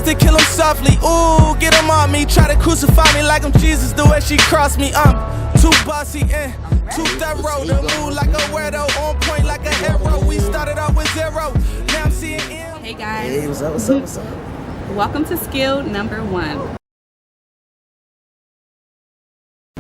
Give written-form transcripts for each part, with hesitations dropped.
to kill him softly. Ooh, get him on me. Try to crucify me like I'm Jesus. The way she crossed me, I'm too bossy and too thorough. To move like a weirdo, on point like a hero. We started off with zero. Now I'm seeing him. Hey guys. Hey, what's up, what's up, what's up? Welcome to skill number 1.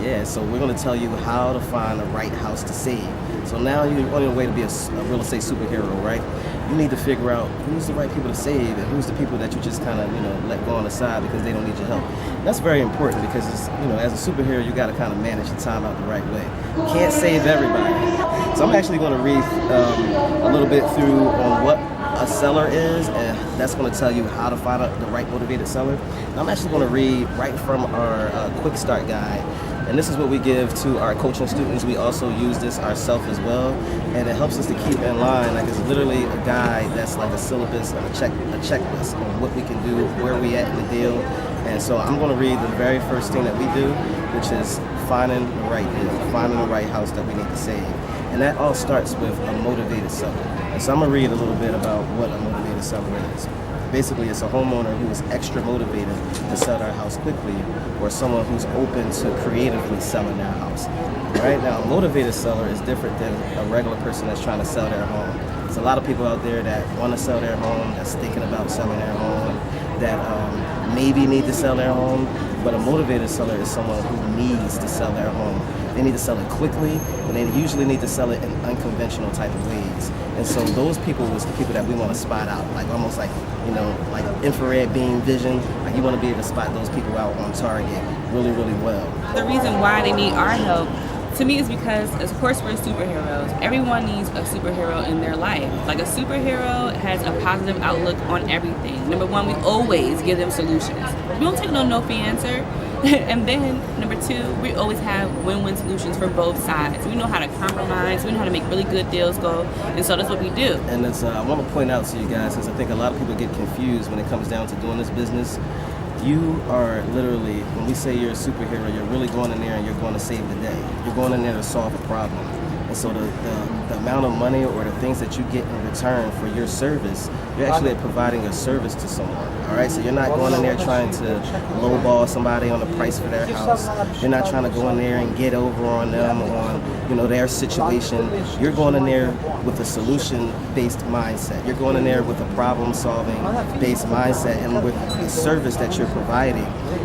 Yeah, so we're going to tell you how to find the right house to save. So now you're on your way to be a real estate superhero, right? You need to figure out who's the right people to save and who's the people that you just kind of, let go on the side because they don't need your help. That's very important because, it's, as a superhero, you got to kind of manage your time out the right way. You can't save everybody. So I'm actually going to read a little bit through on what a seller is, and that's going to tell you how to find the right motivated seller. And I'm actually going to read right from our quick start guide. And this is what we give to our coaching students. We also use this ourselves as well, and it helps us to keep in line. Like, it's literally a guide that's like a syllabus and a checklist on what we can do, where we at in the deal. And so I'm going to read the very first thing that we do, which is finding the right deal, finding the right house that we need to save. And that all starts with a motivated seller. And so I'm going to read a little bit about what a motivated seller is. Basically, it's a homeowner who is extra motivated to sell their house quickly, or someone who's open to creatively selling their house. Right now, a motivated seller is different than a regular person that's trying to sell their home. There's a lot of people out there that want to sell their home, that's thinking about selling their home, that maybe need to sell their home, but a motivated seller is someone who needs to sell their home. They need to sell it quickly, and they usually need to sell it in unconventional type of ways. And so those people is the people that we want to spot out, like almost like, like infrared beam vision. Like, you want to be able to spot those people out on target really, really well. The reason why they need our help, to me, is because, of course, we're superheroes. Everyone needs a superhero in their life. Like, a superhero has a positive outlook on everything. Number one, we always give them solutions. We don't take no for answer. And then, number 2, we always have win-win solutions for both sides. We know how to compromise. We know how to make really good deals go. And so that's what we do. And it's, I want to point out to you guys, because I think a lot of people get confused when it comes down to doing this business. You are literally, when we say you're a superhero, you're really going in there and you're going to save the day. You're going in there to solve a problem. And so the amount of money or the things that you get in return for your service, you're actually providing a service to someone. All right, so you're not going in there trying to lowball somebody on the price for their house. You're not trying to go in there and get over on them on their situation. You're going in there with a solution-based mindset. You're going in there with a problem-solving-based mindset and with a service that you're providing.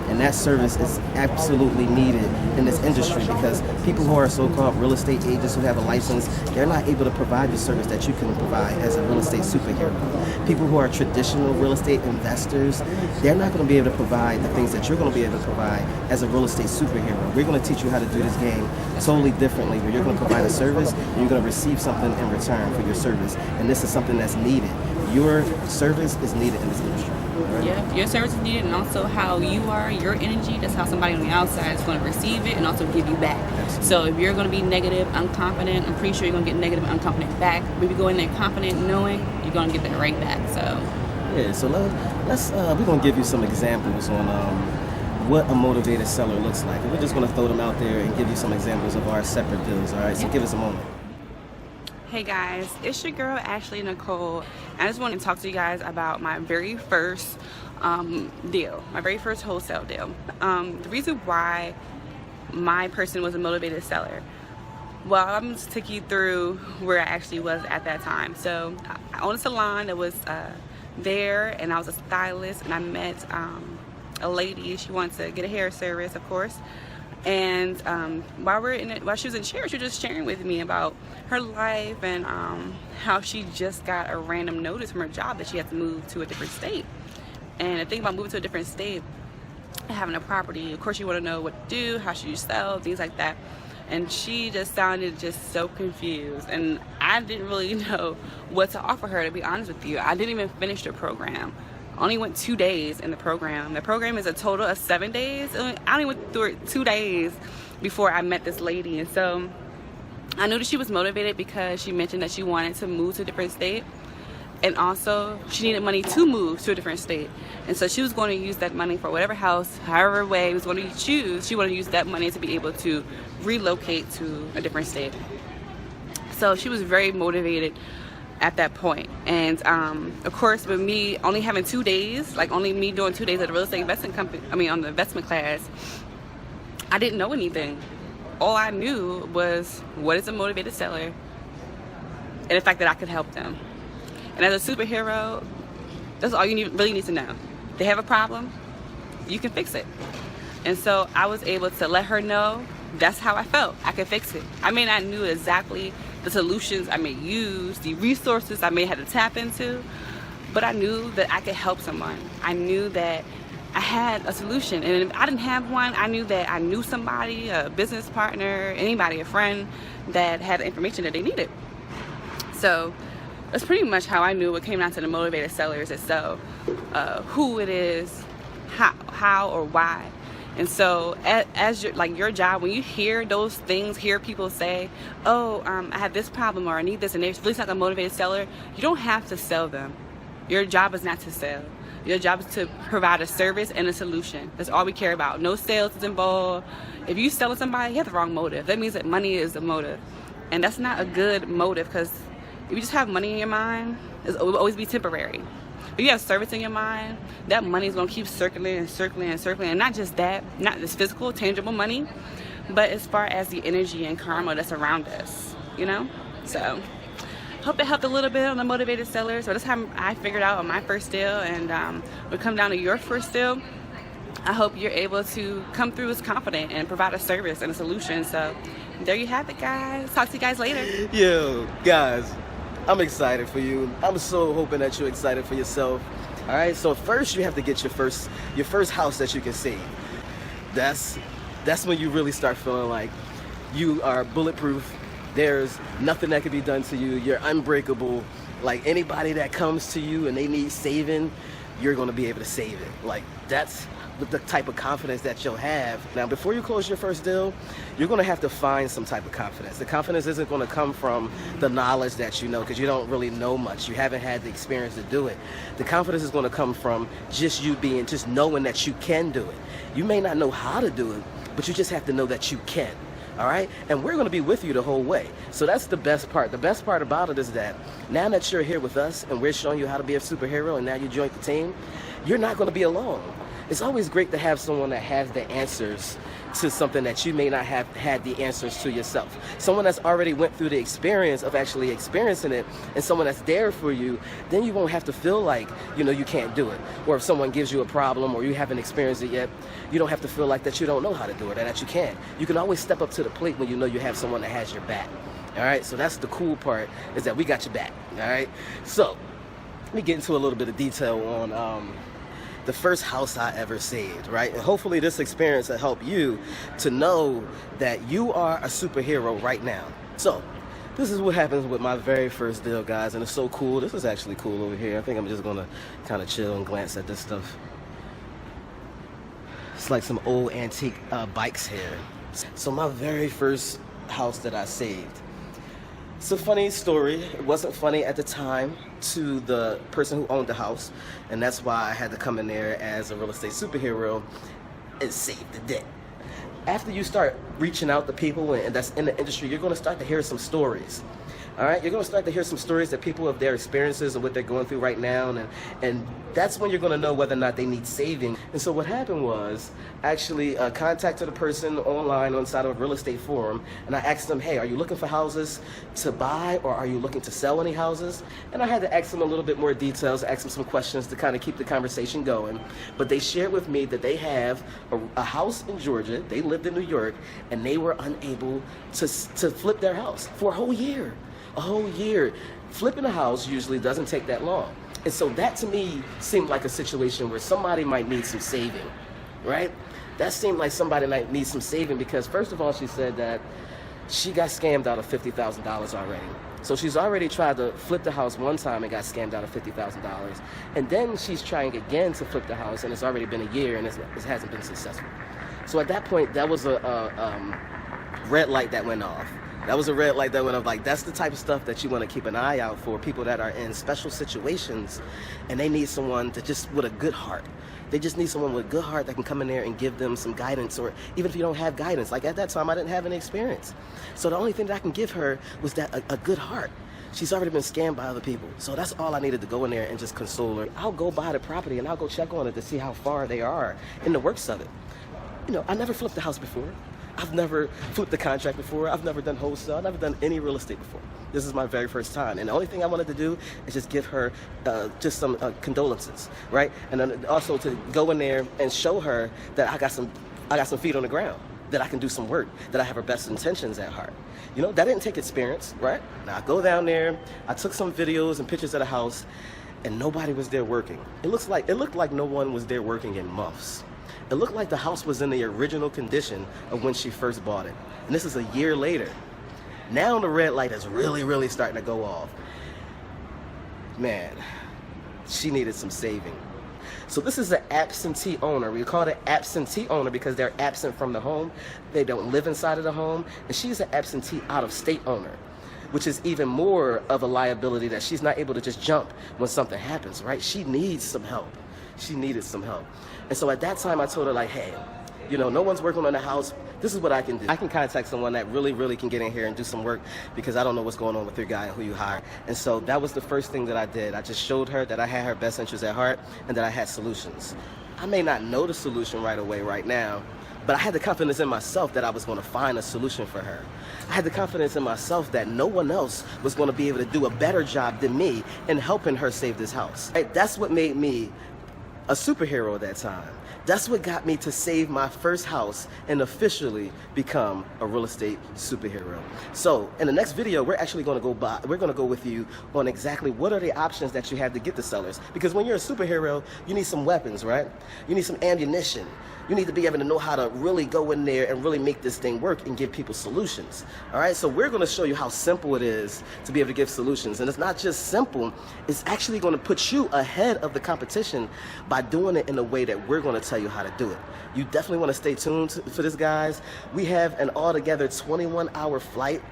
And that service is absolutely needed in this industry because people who are so-called real estate agents who have a license, they're not able to provide the service that you can provide as a real estate superhero. People who are traditional real estate investors, they're not going to be able to provide the things that you're going to be able to provide as a real estate superhero. We're going to teach you how to do this game totally differently, where you're going to provide a service and you're going to receive something in return for your service. And this is something that's needed. Your service is needed in this industry. Right? Yeah, your service is needed, and also how you are, your energy, that's how somebody on the outside is going to receive it and also give you back. Absolutely. So if you're going to be negative, unconfident, I'm pretty sure you're going to get negative, unconfident back. If you go in there confident, knowing, you're going to get that right back. So yeah, so let's we're going to give you some examples on what a motivated seller looks like. And we're just going to throw them out there and give you some examples of our separate deals. All right, so give us a moment. Hey guys, it's your girl Ashley Nicole. I just want to talk to you guys about my very first deal, my very first wholesale deal. The reason why my person was a motivated seller. Well, I'm going to take you through where I actually was at that time. So I owned a salon that was there, and I was a stylist, and I met a lady. She wanted to get a hair service, of course. And while she was in chair, she was just sharing with me about her life and how she just got a random notice from her job that she had to move to a different state. And the thing about moving to a different state, having a property, of course you want to know what to do, how should you sell, things like that. And she just sounded just so confused, and I didn't really know what to offer her, to be honest with you. I didn't even finish the program. I only went 2 days in the program. The program is a total of 7 days. I only went through it 2 days before I met this lady. And so I knew that she was motivated because she mentioned that she wanted to move to a different state. And also she needed money to move to a different state. And so she was going to use that money for whatever house, however way it was going to choose. She wanted to use that money to be able to relocate to a different state. So she was very motivated. at that point. And of course, with me only having 2 days, like only me doing 2 days at the real estate investment company, on the investment class, I didn't know anything. All I knew was what is a motivated seller and the fact that I could help them. And as a superhero, that's all you really need to know. They have a problem, you can fix it. And so I was able to let her know that's how I felt. I could fix it. I may not knew exactly the solutions I may use, the resources I may have to tap into, but I knew that I could help someone. I knew that I had a solution, and if I didn't have one, I knew that I knew somebody, a business partner, anybody, a friend that had the information that they needed. So that's pretty much how I knew. It came down to the motivated sellers itself, who it is, how or why. And so as your job, when you hear those things, hear people say, oh, I have this problem or I need this, and they're really like a motivated seller, you don't have to sell them. Your job is not to sell. Your job is to provide a service and a solution. That's all we care about. No sales is involved. If you sell to somebody, you have the wrong motive. That means that money is the motive. And that's not a good motive, because if you just have money in your mind, it will always be temporary. If you have service in your mind, that money is going to keep circling and circling and circling. And not just that, not this physical, tangible money, but as far as the energy and karma that's around us, you know? So, hope it helped a little bit on the motivated sellers. So that's how I figured out on my first deal. And when it comes down to your first deal, I hope you're able to come through as confident and provide a service and a solution. So there you have it, guys. Talk to you guys later. Yo, guys, I'm excited for you. I'm so hoping that you're excited for yourself. All right, so first you have to get your first house that you can save. That's when you really start feeling like you are bulletproof. There's nothing that can be done to you. You're unbreakable. Like, anybody that comes to you and they need saving, you're going to be able to save it. Like, that's the type of confidence that you'll have. Now, before you close your first deal, you're going to have to find some type of confidence. The confidence isn't going to come from the knowledge that you know, because you don't really know much. You haven't had the experience to do it. The confidence is going to come from just knowing that you can do it. You may not know how to do it, but you just have to know that you can. All right? And we're going to be with you the whole way. So that's the best part. The best part about it is that now that you're here with us and we're showing you how to be a superhero, and now you joined the team, you're not going to be alone. It's always great to have someone that has the answers to something that you may not have had the answers to yourself. Someone that's already went through the experience of actually experiencing it, and someone that's there for you. Then you won't have to feel like, you can't do it. Or if someone gives you a problem or you haven't experienced it yet, you don't have to feel like that you don't know how to do it and that you can't. You can always step up to the plate when you know you have someone that has your back. All right, so that's the cool part, is that we got your back. All right, so let me get into a little bit of detail on the first house I ever saved, right? And hopefully this experience will help you to know that you are a superhero right now. So this is what happens with my very first deal, guys, and it's so cool. This is actually cool over here. I think I'm just gonna kind of chill and glance at this stuff. It's like some old antique bikes here. So my very first house that I saved. It's a funny story. It wasn't funny at the time to the person who owned the house, and that's why I had to come in there as a real estate superhero and save the day. After you start reaching out to people and that's in the industry, you're going to start to hear some stories. All right, you're going to start to hear some stories that people have their experiences and what they're going through right now, and that's when you're going to know whether or not they need saving. And so what happened was, actually contacted a person online on the side of a real estate forum, and I asked them, hey, are you looking for houses to buy, or are you looking to sell any houses? And I had to ask them a little bit more details, ask them some questions to kind of keep the conversation going. But they shared with me that they have a house in Georgia, they lived in New York, and they were unable to flip their house for a whole year. A whole year. Flipping a house usually doesn't take that long. And so that to me seemed like a situation where somebody might need some saving, right? That seemed like somebody might need some saving because, first of all, she said that she got scammed out of $50,000 already. So she's already tried to flip the house one time and got scammed out of $50,000. And then she's trying again to flip the house, and it's already been a year and it hasn't been successful. So at that point, that was a red light that went off. That was a red light that went off. Like, that's the type of stuff that you want to keep an eye out for, people that are in special situations and they need someone to just with a good heart. They just need someone with a good heart that can come in there and give them some guidance, or even if you don't have guidance. Like at that time, I didn't have any experience. So the only thing that I can give her was that a good heart. She's already been scammed by other people. So that's all I needed to go in there and just console her. I'll go buy the property and I'll go check on it to see how far they are in the works of it. You know, I never flipped a house before. I've never flipped a contract before. I've never done wholesale. I've never done any real estate before. This is my very first time. And the only thing I wanted to do is just give her just some condolences, right? And then also to go in there and show her that I got some feet on the ground, that I can do some work, that I have her best intentions at heart. You know, that didn't take experience, right? Now I go down there, I took some videos and pictures of the house, and nobody was there working. It looked like no one was there working in months. It looked like the house was in the original condition of when she first bought it. And this is a year later. Now the red light is really, really starting to go off. Man, she needed some saving. So this is an absentee owner. We call it absentee owner because they're absent from the home. They don't live inside of the home. And she's an absentee out-of-state owner, which is even more of a liability that she's not able to just jump when something happens, right? She needs some help. She needed some help. And so at that time I told her, like, hey, you know, no one's working on the house. This is what I can do. I can contact someone that really, really can get in here and do some work because I don't know what's going on with your guy and who you hire. And so that was the first thing that I did. I just showed her that I had her best interests at heart and that I had solutions. I may not know the solution right away right now, but I had the confidence in myself that I was going to find a solution for her. I had the confidence in myself that no one else was going to be able to do a better job than me in helping her save this house. Right? That's what made me a superhero at that time. That's what got me to save my first house and officially become a real estate superhero. So in the next video, we're actually going to go with you on exactly what are the options that you have to get the sellers. Because when you're a superhero, you need some weapons, right? You need some ammunition. You need to be able to know how to really go in there and really make this thing work and give people solutions. All right, so we're going to show you how simple it is to be able to give solutions. And it's not just simple, it's actually going to put you ahead of the competition by doing it in a way that we're going to tell you how to do it. You definitely want to stay tuned for this, guys. We have an altogether 21-hour flight.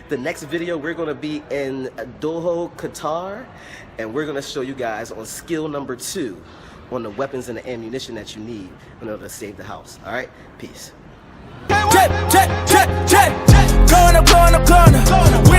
The next video, we're going to be in Doha, Qatar, and we're going to show you guys on skill number 2 on the weapons and the ammunition that you need in order to save the house. All right, peace. Going up, going up, going up.